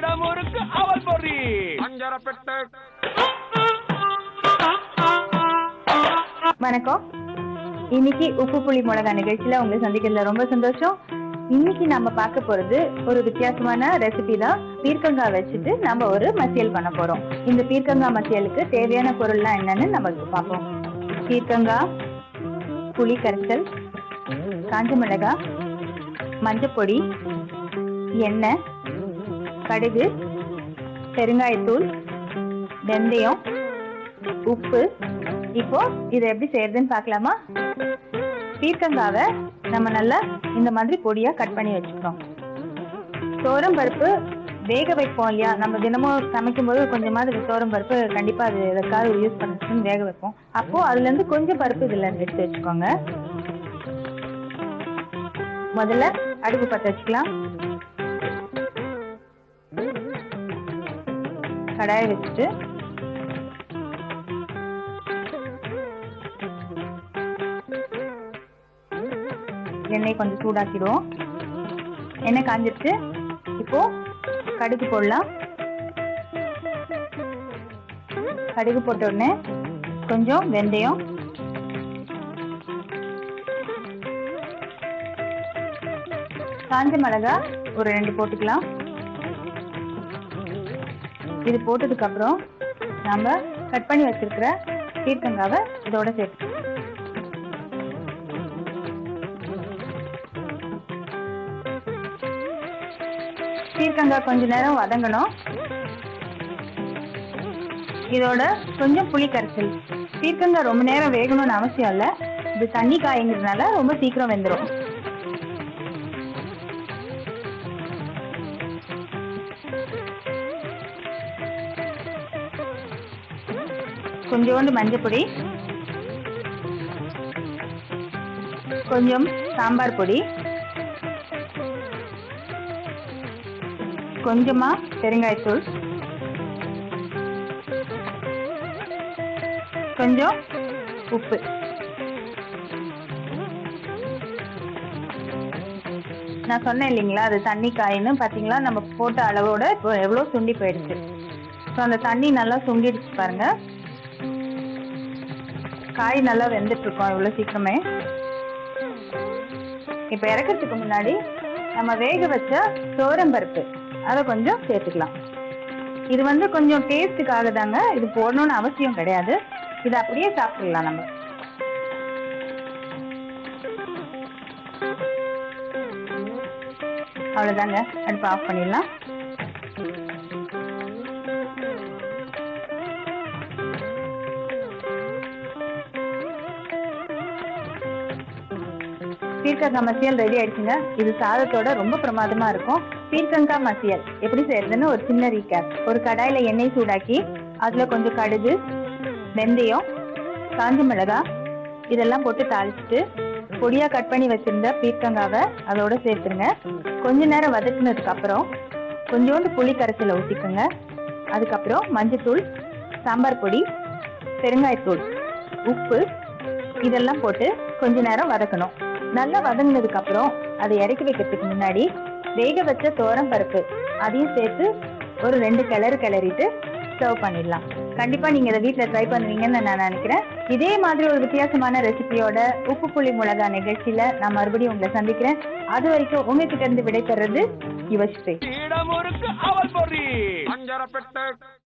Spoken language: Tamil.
இடமுறுக்கு அவல் பொறி அஞ்சரப்பெட்டு. வணக்கம். இன்னைக்கு உப்பு புளி மிளகா நிகழ்ச்சியில உங்களை சந்திக்கிறதுல ரொம்ப சந்தோஷம். இன்னைக்கு நம்ம பார்க்க போறது ஒரு வித்தியாசமான ரெசிபி தான். பீர்க்கங்காய் வச்சுட்டு நம்ம ஒரு மசியல் பண்ண போறோம். இந்த பீர்க்கங்காய் மசியலுக்கு தேவையான பொருள்லாம் என்னன்னு நம்ம பார்ப்போம். பீர்க்கங்காய், புளி கரைசல், காஞ்ச மிளகாய், மஞ்சப்பொடி, எண்ணெய், கடுகு, பெருங்காயத்தூள், வெந்தயம், உப்பு. இப்போ இதை எப்படி செய்யறதுன்னு பார்க்கலாமா? பீர்க்கங்காவை நம்ம நல்லா இந்த மாதிரி பொடியா கட் பண்ணி வச்சுக்கிறோம். தோரம் பருப்பு வேக வைப்போம் இல்லையா, நம்ம தினமும் சமைக்கும் போது கொஞ்சமாவது தோரம் பருப்பு கண்டிப்பா அது எதுக்காக யூஸ் பண்ணிட்டு வேக வைப்போம். அப்போ அதுல இருந்து கொஞ்சம் பருப்பு இதுல எடுத்து வச்சுக்கோங்க. முதல்ல அடுப்பு பற்ற வச்சுக்கலாம். கடாயை வச்சுட்டு எண்ணெய் கொஞ்சம் சூடாக்கிடுவோம். எண்ணெய் காஞ்சிருச்சு. இப்போ கடுகு போடலாம். கடுகு போட்ட உடனே கொஞ்சம் வெந்தயம், காஞ்ச மிளகாய் ஒரு 2 போட்டுக்கலாம். இது போட்டதுக்கு அப்புறம் நம்ம கட் பண்ணி வச்சிருக்கிற பீர்க்கங்காவை இதோட சேர்த்து பீர்க்கங்காய் கொஞ்ச நேரம் வதங்கணும். இதோட கொஞ்சம் புளி கரைசல். பீர்க்கங்காய் ரொம்ப நேரம் வேகணும்னு அவசியம் இல்லை. இது தண்ணி காய்ங்கிறதுனால ரொம்ப சீக்கிரம் வெந்துடும். கொஞ்சோண்டு மஞ்சப்பொடி, கொஞ்சம் சாம்பார் பொடி, கொஞ்சமா பெருங்காயத்தூள், கொஞ்சம் உப்பு. நான் சொன்னேன் இல்லைங்களா, அது தண்ணி காயின்னு. பார்த்தீங்களா, நம்ம போட்ட அளவோட இப்போ எவ்வளோ சுண்டி போயிடுச்சு. ஸோ அந்த தண்ணி நல்லா சுண்டிடுச்சு பாருங்க. காய் நல்லா வெந்துட்டு இருக்கோம் இவ்வளோ சீக்கிரமே. இப்போ இறக்கிறதுக்கு முன்னாடி நம்ம வேக வச்ச துவரம்பருப்பு அதை கொஞ்சம் சேர்த்துக்கலாம். இது வந்து கொஞ்சம் டேஸ்ட்டுக்காக தாங்க, இது போடணும்னு அவசியம் கிடையாது. இது அப்படியே சாப்பிடலாம் நம்ம. அவ்வளோதாங்க, அடுப்பு ஆஃப் பண்ணிடலாம். பீர்க்கங்காய் மசியல் ரெடி ஆயிடுச்சுங்க. இது சாதத்தோட ரொம்ப பிரமாதமா இருக்கும். பீர்க்கங்காய் மசியல் எப்படி செய்யறதுன்னு ஒரு சின்ன ரீகேப். ஒரு கடாயில எண்ணெய் சூடாக்கி அதுல கொஞ்சம் கடுகு, வெந்தயம், காஞ்ச மிளகாய் இதெல்லாம் போட்டு தாளிச்சுட்டு பொடியா கட் பண்ணி வச்சிருந்த பீர்க்கங்காவை அதோட சேர்த்துருங்க. கொஞ்ச நேரம் வதக்குனதுக்கு அப்புறம் கொஞ்சோண்டு புளி கரைசலை ஊற்றிக்கோங்க. அதுக்கப்புறம் மஞ்சத்தூள், சாம்பார் பொடி, பெருங்காயத்தூள், உப்பு இதெல்லாம் போட்டு கொஞ்ச நேரம் வதக்கணும். நல்லா வதங்கினதுக்கு அப்புறம் அதை இறக்கி வைக்கிறதுக்கு முன்னாடி வேக வச்ச துவரம் பருப்பு அதையும் சேர்த்து ஒரு 2 கிளறிட்டு சர்வ் பண்ணிடலாம். கண்டிப்பா நீங்க இதை வீட்டில் ட்ரை பண்ணுவீங்கன்னு நான் நினைக்கிறேன். இதே மாதிரி ஒரு வித்தியாசமான ரெசிபியோட உப்பு புளி மிளகா நிகழ்ச்சியில நான் மறுபடியும் உங்களை சந்திக்கிறேன். அது வரைக்கும் உங்ககிட்ட இருந்து விடைபெறது யுவஸ்ரீ.